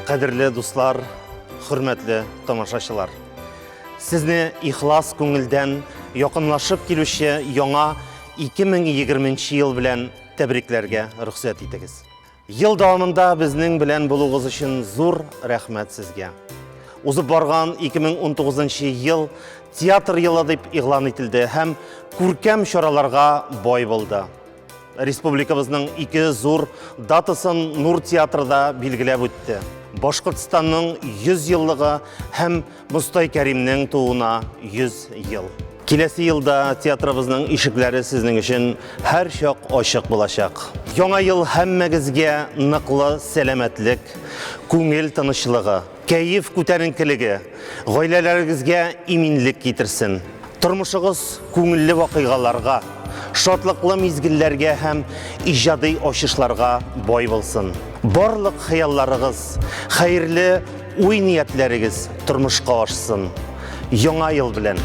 Қадірлі дуслар, hürmetli tomoshachilar. Sizni ixlas көңілден якынлашып келуші яңа 2020 ел белән тәбрикләргә рөхсәт итегез. Ел дәвамында безнең белән булугыз өчен зур рәхмәт сезгә. Узып барган 2019 ел театр елы дип игълан ителде һәм күркәм чараларга бай булды. Республикабызның 2 зур датасын Нур театрда билгеләп үтте. Башкортстанның 100 еллыгы һәм Мустай Кәримнең тууына 100 ел. Киләсе елда театрыбызның ишекләре сезнең өчен һәр чак ачык булачак. Яңа ел һәммәгезгә ныклы сәламәтлек, күңел тынычлыгы, кәеф күтәренкелеге, гаиләләрегезгә иминлек китерсен. Тормышыгыз күңелле вакыйгаларга, шатлыклы мизгелләргә һәм иҗади ачышларга бай булсын. Барлык хыялларыгыз, хәерле уй ниятләрегез тормышка ашсын. Яңа ел белән